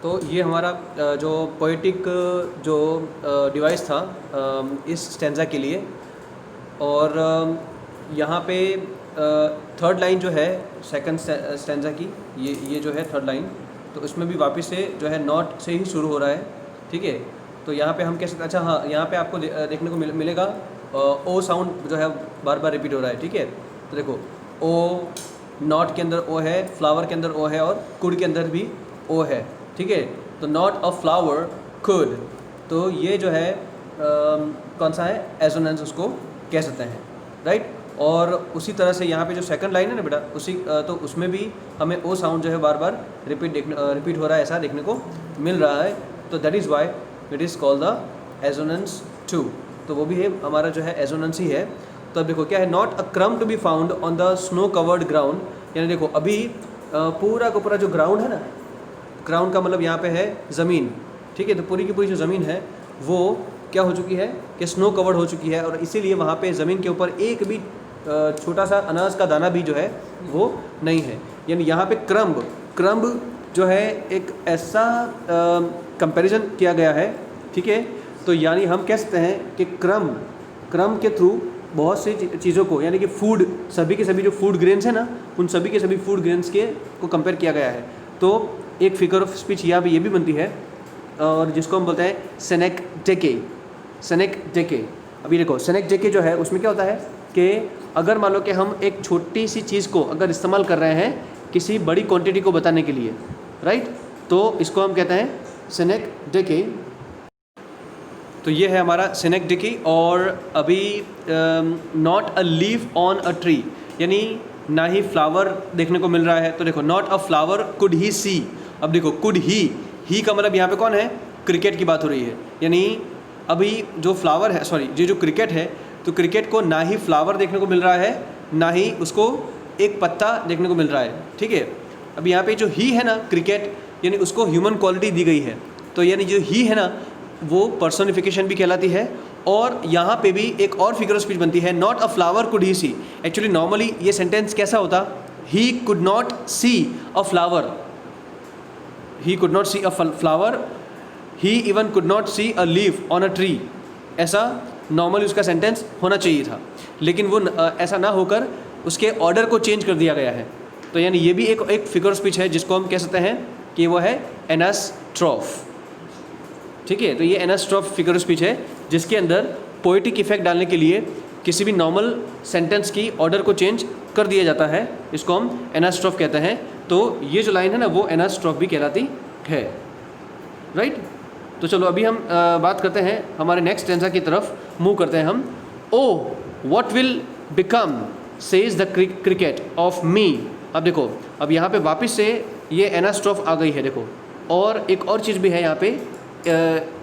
तो ये हमारा जो पोएटिक जो डिवाइस था इस स्टैंजा के लिए। और यहाँ पे थर्ड लाइन जो है सेकंड स्टैंजा की, ये जो है थर्ड लाइन, तो इसमें भी वापस से जो है नॉट से ही शुरू हो रहा है। ठीक है, तो यहाँ पे हम कह सकते, अच्छा हाँ, यहाँ पे आपको देखने को मिलेगा ओ साउंड जो है बार बार रिपीट हो रहा है। ठीक है, तो देखो ओ, नॉट के अंदर ओ है, फ्लावर के अंदर ओ है और कुड के अंदर भी ओ है। ठीक है, तो नॉट अ फ्लावर कुड, तो ये जो है कौन सा है, एसोनेंस उसको कह सकते हैं, राइट। और उसी तरह से यहाँ पे जो सेकंड लाइन है ना बेटा, उसी तो उसमें भी हमें ओ साउंड जो है बार बार रिपीट हो रहा है, ऐसा देखने को मिल रहा है। तो that is why it is called the assonance 2। तो वो भी है हमारा जो है एसोनेंस ही है। तो अब देखो क्या है, not a crumb to be found on the snow covered ground, यानी देखो अभी पूरा का पूरा जो ग्राउंड है ना, ग्राउंड का मतलब यहाँ पे है ज़मीन। ठीक है, तो पूरी की पूरी जो ज़मीन है वो क्या हो चुकी है कि स्नो कवर्ड हो चुकी है, और इसीलिए वहाँ पे ज़मीन के ऊपर एक भी छोटा सा अनाज का दाना भी जो है वो नहीं है। यानी यहाँ पे क्रम्ब जो है एक ऐसा कंपैरिजन किया गया है। ठीक है, तो यानी हम कह सकते हैं कि क्रम के थ्रू बहुत सी चीज़ों को, यानी कि फूड, सभी के सभी जो फूड ग्रेन्स है ना, उन सभी के सभी फूड ग्रेन्स के को कंपेयर किया गया है। तो एक फिगर ऑफ स्पीच यहाँ पे ये भी बनती है, और जिसको हम बोलते हैं सेनेक्डेके। अभी देखो सेनेक्डेके जो है उसमें क्या होता है कि अगर मान लो कि हम एक छोटी सी चीज़ को अगर इस्तेमाल कर रहे हैं किसी बड़ी क्वांटिटी को बताने के लिए, राइट, तो इसको हम कहते हैं सेनेक्डेके। तो ये है हमारा सेनेक्डेके। और अभी not a leaf on a tree, यानी ना ही फ्लावर देखने को मिल रहा है। तो देखो not a flower could he see. अब देखो कुड ही का मतलब यहाँ पे कौन है, क्रिकेट की बात हो रही है। यानी अभी जो फ्लावर है, सॉरी, ये जो क्रिकेट है, तो क्रिकेट को ना ही फ्लावर देखने को मिल रहा है, ना ही उसको एक पत्ता देखने को मिल रहा है। ठीक है, अब यहाँ पे जो ही है ना क्रिकेट, यानी उसको ह्यूमन क्वालिटी दी गई है। तो यानी जो ही है ना वो पर्सोनिफिकेशन भी कहलाती है। और यहाँ पे भी एक और फिगर ऑफ स्पीच बनती है, not a flower could he see. Actually normally ये सेंटेंस कैसा होता, he could not see a flower, he could not see a flower, he even could not see a leaf on a tree, ऐसा normally उसका sentence होना चाहिए था। लेकिन वो ऐसा ना होकर उसके ऑर्डर को चेंज कर दिया गया है। तो यानी ये भी एक फिगर ऑफ स्पीच है जिसको हम कह सकते हैं कि वो है एनास्ट्रोफ। ठीक है, तो ये एनास्ट्रोफ फिगर ऑफ स्पीच है जिसके अंदर पोएटिक इफेक्ट डालने के लिए किसी भी नॉर्मल सेंटेंस की ऑर्डर को चेंज कर दिया जाता है, इसको हम एनास्ट्रोफ कहते हैं। तो ये जो लाइन है ना वो एनास्ट्रोफ भी कहलाती है, राइट। तो चलो अभी हम बात करते हैं हमारे नेक्स्ट स्टैंजा की तरफ मूव करते हैं हम। Oh what will become says the cricket of me. अब देखो अब यहाँ पे वापस से ये एनास्ट्रोफ आ गई है, देखो। और एक और चीज़ भी है यहाँ पे,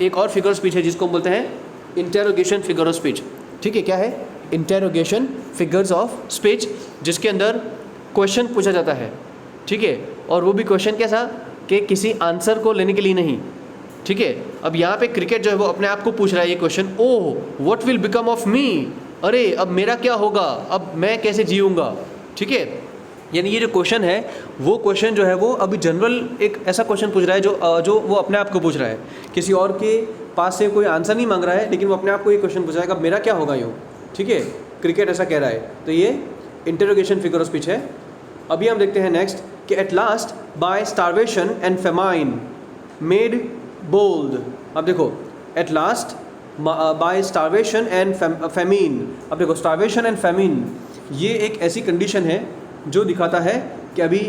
एक और फिगर ऑफ स्पीच है जिसको हम बोलते हैं इंटेरोगेशन फिगर ऑफ स्पीच। ठीक है, क्या है, इंटेरोगेशन फिगर्स ऑफ स्पीच, जिसके अंदर क्वेश्चन पूछा जाता है। ठीक है, और वो भी क्वेश्चन कैसा कि किसी आंसर को लेने के लिए नहीं। ठीक है, अब यहाँ पे क्रिकेट जो है वो अपने आप को पूछ रहा है ये question, oh what will become of me, अरे अब मेरा क्या होगा, अब मैं कैसे जीऊँगा। ठीक है, यानी ये जो क्वेश्चन है वो क्वेश्चन जो है वो अभी जनरल एक ऐसा क्वेश्चन पूछ रहा है जो वो अपने आप को पूछ रहा है, किसी और के पास से कोई आंसर नहीं मांग रहा है, लेकिन वो अपने आप को ये क्वेश्चन पूछ रहा है कि अब मेरा क्या होगा यूँ। ठीक है, क्रिकेट ऐसा कह रहा है, तो ये इंटरोगेशन फिगर ऑफ स्पीच है। अभी हम देखते हैं नेक्स्ट कि at last by starvation and famine made bold. अब देखो at last by starvation and famine. अब देखो स्टारवेशन एंड फेमीन ये एक ऐसी कंडीशन है जो दिखाता है कि अभी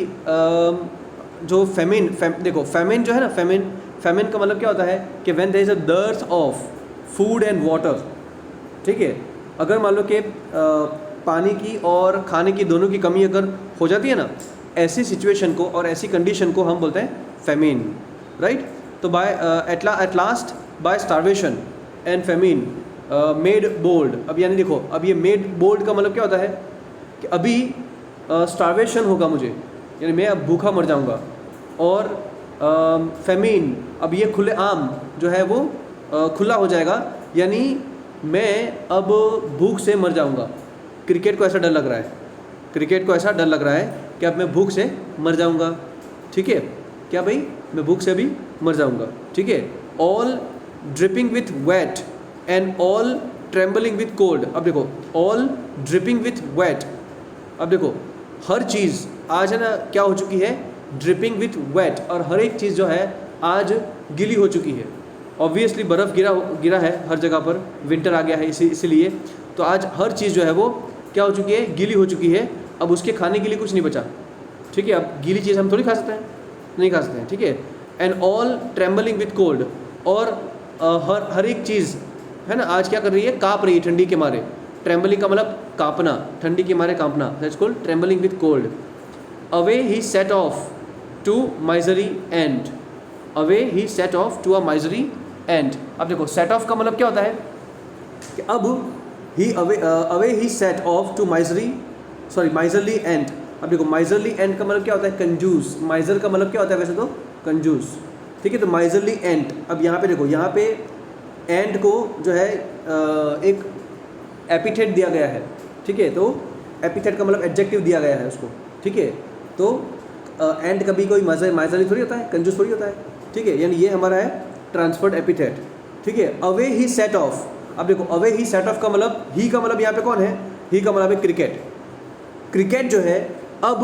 जो देखो फेमिन जो है ना, फेमिन का मतलब क्या होता है कि when there is a dearth of food and water. ठीक है, अगर मान लो कि पानी की और खाने की दोनों की कमी अगर हो जाती है ना, ऐसी सिचुएशन को और ऐसी कंडीशन को हम बोलते हैं फेमिन, राइट। तो by at last by starvation and famine made bold. अब यानी देखो अब ये मेड बोल्ड का मतलब क्या होता है कि अभी स्टारवेशन होगा मुझे, यानी मैं अब भूखा मर जाऊंगा। और फेमीन, अब ये खुले आम जो है वो खुला हो जाएगा, यानी मैं अब भूख से मर जाऊंगा। क्रिकेट को ऐसा डर लग रहा है, क्रिकेट को ऐसा डर लग रहा है कि अब मैं भूख से मर जाऊंगा। ठीक है, क्या भाई, मैं भूख से अभी मर जाऊंगा, ठीक है। All dripping with wet and all trembling with cold. अब देखो, ऑल ड्रिपिंग विथ वेट, अब देखो हर चीज़ आज है ना क्या हो चुकी है, ड्रिपिंग विथ वेट, और हर एक चीज़ जो है आज गीली हो चुकी है। ऑब्वियसली बर्फ़ गिरा है हर जगह पर, विंटर आ गया है इसीलिए। तो आज हर चीज़ जो है वो क्या हो चुकी है, गीली हो चुकी है। अब उसके खाने के लिए कुछ नहीं बचा, ठीक है। अब गीली चीज़ हम थोड़ी खा सकते हैं, नहीं खा सकते हैं, ठीक है। And all trembling with cold, और हर एक चीज़ है ना आज क्या कर रही है, काँप रही है ठंडी के मारे। ट्रेम्बलिंग का मतलब काँपना, ठंडी के मारे काँपना, that's called trembling with cold. Away he set off to misery end, away he set off to a misery end. अब देखो सेट ऑफ का मतलब क्या होता है कि अब ही away he set off to miserly end. अब देखो माइजरली एंड का मतलब क्या होता है, कंजूस। माइजर का मतलब क्या होता है वैसे तो, कंजूस, ठीक है। तो माइजरली एंड, अब यहाँ पे देखो, यहाँ पे एंड को जो है एक एपिथेट दिया गया है, ठीक है। तो एपिथेट का मतलब एडजेक्टिव दिया गया है उसको, ठीक है। तो एंड कभी कोई माइजरली थोड़ी होता है, कंजूस थोड़ी होता है, ठीक है। यानी ये हमारा है ट्रांसफर्ड एपिथेट, ठीक है। अवे ही सेट ऑफ, अब देखो अवे ही सेट ऑफ का मतलब, ही का मतलब यहाँ पे कौन है, ही का मतलब है क्रिकेट। क्रिकेट जो है अब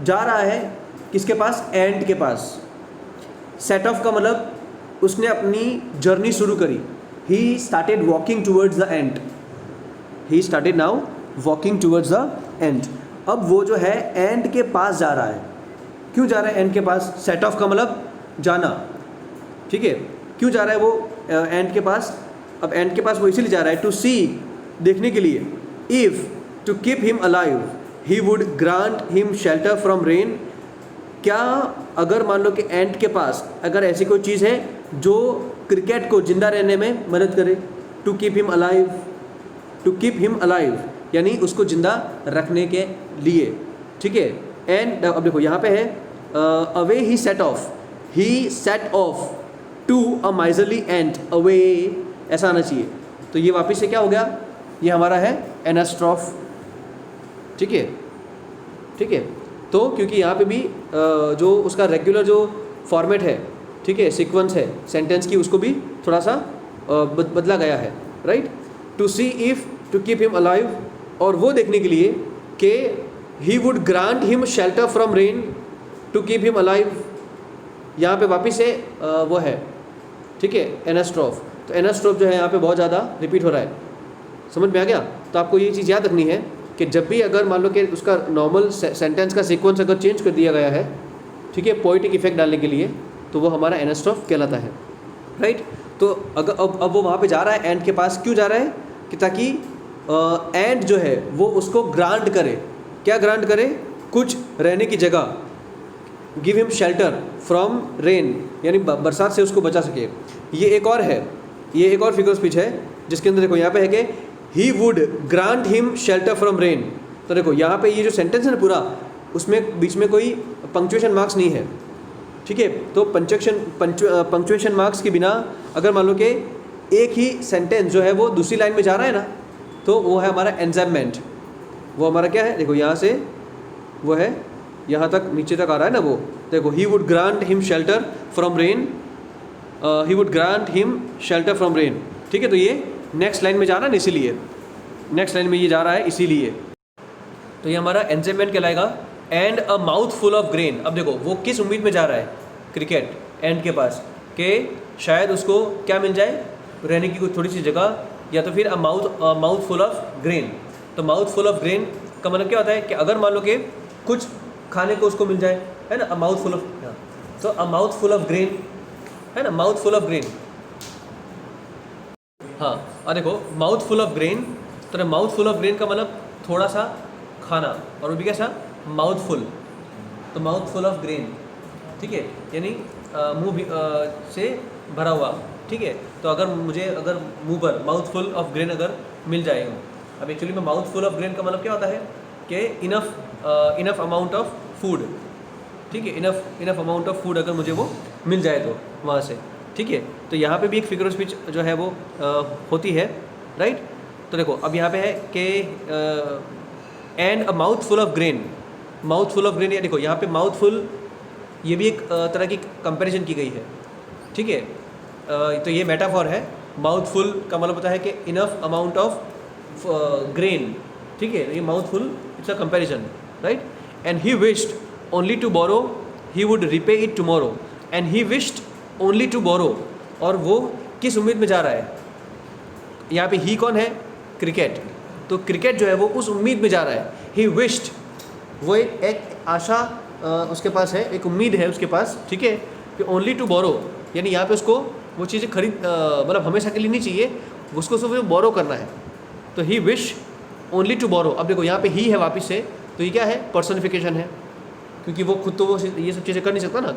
जा रहा है किसके पास, एंड के पास। सेट ऑफ का मतलब उसने अपनी जर्नी शुरू करी, he started walking towards the end, he started now walking towards the end. अब वो जो है एंड के पास जा रहा है। क्यों जा रहा है एंड के पास, सेट ऑफ का मतलब जाना, ठीक है। क्यों जा रहा है वो एंड के पास, अब एंड के पास वो इसीलिए जा रहा है, टू सी, देखने के लिए। If to keep him alive he would grant him shelter from rain. क्या अगर मान लो कि एंड के पास अगर ऐसी कोई चीज़ है जो क्रिकेट को जिंदा रहने में मदद करे, to keep him alive, to keep him alive यानी उसको जिंदा रखने के लिए, ठीक है। एंड अब देखो यहाँ पे है away he set off to a miserly end, away ऐसा आना चाहिए। तो ये वापस से क्या हो गया, ये हमारा है एनास्ट्रॉफ, ठीक है, ठीक है। तो क्योंकि यहाँ पे भी जो उसका रेगुलर जो फॉर्मेट है, ठीक है, सीक्वेंस है सेंटेंस की, उसको भी थोड़ा सा बदला गया है, right. To see if to keep him alive, और वो देखने के लिए कि he would grant him shelter from rain, to keep him alive, यहाँ पे वापिस से वो है, ठीक है, एनास्ट्रॉफ। तो एनास्ट्रॉफ जो है यहाँ पे बहुत ज़्यादा रिपीट हो रहा है, समझ में आ गया। तो आपको ये चीज़ याद रखनी है कि जब भी अगर मान लो कि उसका नॉर्मल सेंटेंस का सीक्वेंस अगर चेंज कर दिया गया है, ठीक है, पोइटिक इफेक्ट डालने के लिए, तो वो हमारा एनास्ट्रॉफ कहलाता है, राइट। तो अगर अब वो वहाँ पे जा रहा है एंड के पास, क्यों जा रहा है कि ताकि एंड जो है वो उसको ग्रांट करे, क्या ग्रांट करे, कुछ रहने की जगह, give him shelter from rain यानी बरसात से उसको बचा सके। ये एक और है, ये एक और फिगर स्पीच है जिसके अंदर देखो यहाँ पे है कि he would grant him shelter from rain. तो देखो यहाँ पे ये जो सेंटेंस है ना पूरा, उसमें बीच में कोई पंक्चुएशन मार्क्स नहीं है, ठीक है। तो पंक्चुएशन मार्क्स के बिना अगर मान लो कि एक ही सेंटेंस जो है वो दूसरी लाइन में जा रहा है ना, तो वो है हमारा एंजाइममेंट। वो हमारा क्या है, देखो यहाँ से वो है यहाँ तक नीचे तक आ रहा है ना, वो देखो ही would grant him shelter from rain, he would grant him shelter from rain, ठीक है। तो ये नेक्स्ट लाइन में जा रहा है ना, इसीलिए नेक्स्ट लाइन में ये जा रहा है इसीलिए। तो ये हमारा एंजाइममेंट कहलाएगा। And a mouth full of grain, अब देखो वो किस उम्मीद में जा रहा है क्रिकेट एंड के पास, कि शायद उसको क्या मिल जाए, रहने की कोई थोड़ी सी जगह, या तो फिर a mouth full of grain. तो माउथ फुल ऑफ ग्रेन का मतलब क्या होता है कि अगर मान लो कि कुछ खाने को उसको मिल जाए, है ना, अ माउथ फुल ऑफ, तो a mouth full of grain है ना, माउथ फुल ऑफ ग्रेन, हाँ। और देखो माउथ फुल ऑफ ग्रेन, तो माउथ फुल ऑफ ग्रेन का मतलब थोड़ा सा खाना, और वो भी कैसा, माउथ फुल, तो माउथ फुल ऑफ ग्रेन, ठीक है, यानी मुंह से भरा हुआ, ठीक है। तो अगर मुंह पर माउथ फुल ऑफ ग्रेन अगर मिल जाए, अब एक्चुअली में माउथ फुल ऑफ ग्रेन का मतलब क्या होता है कि इनफ अमाउंट ऑफ फूड, ठीक है, इनफ अमाउंट ऑफ फूड अगर मुझे वो मिल जाए तो वहाँ से, ठीक है। तो यहाँ पे भी एक फिगर ऑफ स्पीच जो है वो होती है, राइट। तो देखो अब यहाँ पे है कि and a mouth full of grain, mouth full of grain, या देखो यहाँ पे माउथ फुल ये भी एक तरह की कंपैरिजन की गई है, ठीक है। तो ये मेटाफॉर है। माउथफुल का मतलब होता है कि इनफ अमाउंट ऑफ ग्रेन, ठीक है। ये mouthful it's a comparison, right. And he wished only to borrow he would repay it tomorrow, and he wished only to borrow, और वो किस उम्मीद में जा रहा है? यहाँ पे ही कौन है? क्रिकेट। तो क्रिकेट जो है वो उस उम्मीद में जा रहा है। ही विश्ड, वो एक आशा उसके पास है, एक उम्मीद है उसके पास, ठीक है, कि ओनली टू बोरो, यानी यहाँ पे उसको वो चीज़ें खरीद मतलब हमेशा के लिए नहीं चाहिए, उसको सिर्फ बोरो करना है। तो ही विश ओनली टू बोरो। अब देखो यहाँ पे ही है वापस से, तो ये क्या है? पर्सनिफिकेशन है, क्योंकि वो खुद तो वो ये सब चीज़ें कर नहीं सकता ना।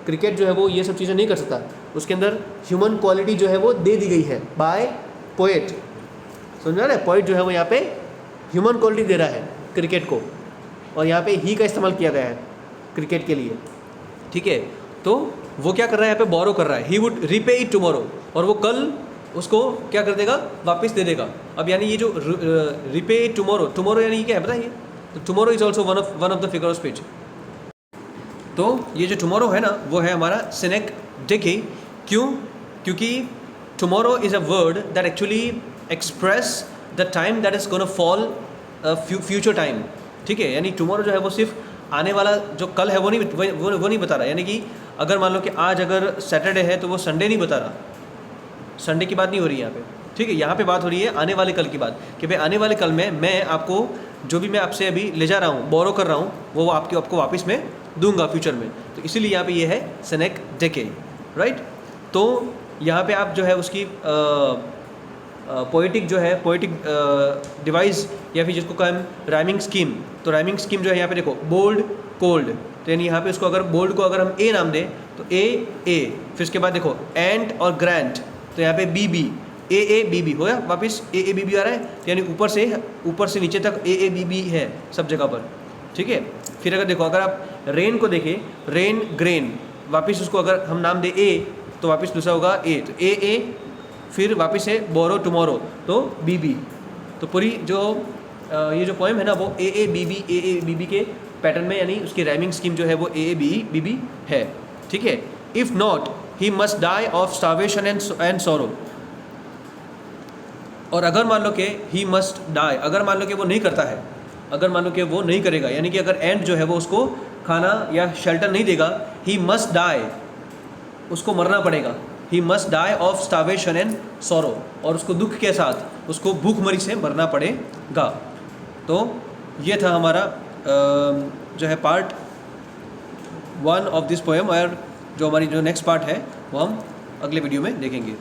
क्रिकेट जो है वो ये सब चीज़ें नहीं कर सकता। उसके अंदर ह्यूमन क्वालिटी जो है वो दे दी गई है बाय पोएट। समझ में आ रहा है? पोएट जो है वो यहाँ पे ह्यूमन क्वालिटी दे रहा है क्रिकेट को, और यहाँ पे ही का इस्तेमाल किया गया है क्रिकेट के लिए, ठीक है। तो वो क्या कर रहा है? यहाँ पे बोरो कर रहा है। ही वुड रिपे इट टुमारो, और वो कल उसको क्या कर देगा? वापस दे देगा। अब यानी ये जो रिपे इट टुमारो यानी क्या है बताइए? तो tomorrow is also one of the figure of speech. तो ये जो टुमारो है ना, वो है हमारा सेनेक डेके। क्यों? क्योंकि tomorrow is a word that actually express the time that is gonna fall, future time, ठीक है। यानी टुमारो जो है वो सिर्फ आने वाला जो कल है वो नहीं बता रहा। यानी कि अगर मान लो कि आज अगर सैटरडे है तो वो संडे नहीं बता रहा, संडे की बात नहीं हो रही है यहाँ पे, ठीक है। यहाँ पे बात हो रही है आने वाले कल की बात, कि भाई आने वाले कल में मैं आपको जो भी मैं आपसे अभी ले जा रहा हूँ, बोरो कर रहा हूँ, वो आपको वापस में दूंगा फ्यूचर में। तो इसीलिए यहाँ पे ये है सेनेक डेके, राइट। तो यहाँ पे आप जो है उसकी पोएटिक जो है पोएटिक डिवाइस, या फिर जिसको कहें राइमिंग स्कीम, तो राइमिंग स्कीम जो है यहाँ पे देखो, बोल्ड कोल्ड, तो यानी यहाँ पे उसको अगर बोल्ड को अगर हम ए नाम दें तो ए, फिर उसके बाद देखो एंट और ग्रैंट, तो यहाँ पे B B, A B B हो गया, वापस ए बी बी आ रहा है, तो यानी ऊपर से नीचे तक ए बी बी है सब जगह पर, ठीक है। फिर अगर देखो, अगर आप रेन को देखें, रेन ग्रेन, वापस उसको अगर हम नाम दें ए, तो वापस दूसरा होगा ए, तो ए, फिर वापस है बोरो टुमारो, तो बी बी। तो पूरी जो ये जो पोएम है ना, वो ए बी बी के पैटर्न में, यानी उसकी राइमिंग स्कीम जो है वो ए बी बी है, ठीक है। If not he must die of starvation and sorrow, और अगर मान लो कि ही मस्ट डाई, अगर मान लो कि वो नहीं करता है, अगर मान लो कि वो नहीं करेगा, यानी कि अगर एंड जो है वो उसको खाना या शेल्टर नहीं देगा, ही मस्ट डाई, उसको मरना पड़ेगा। He must die of starvation and sorrow, और उसको दुख के साथ उसको भूखमरी से मरना पड़ेगा। तो ये था हमारा जो है पार्ट 1 ऑफ दिस पोएम, और जो हमारी जो नेक्स्ट पार्ट है वो हम अगले वीडियो में देखेंगे।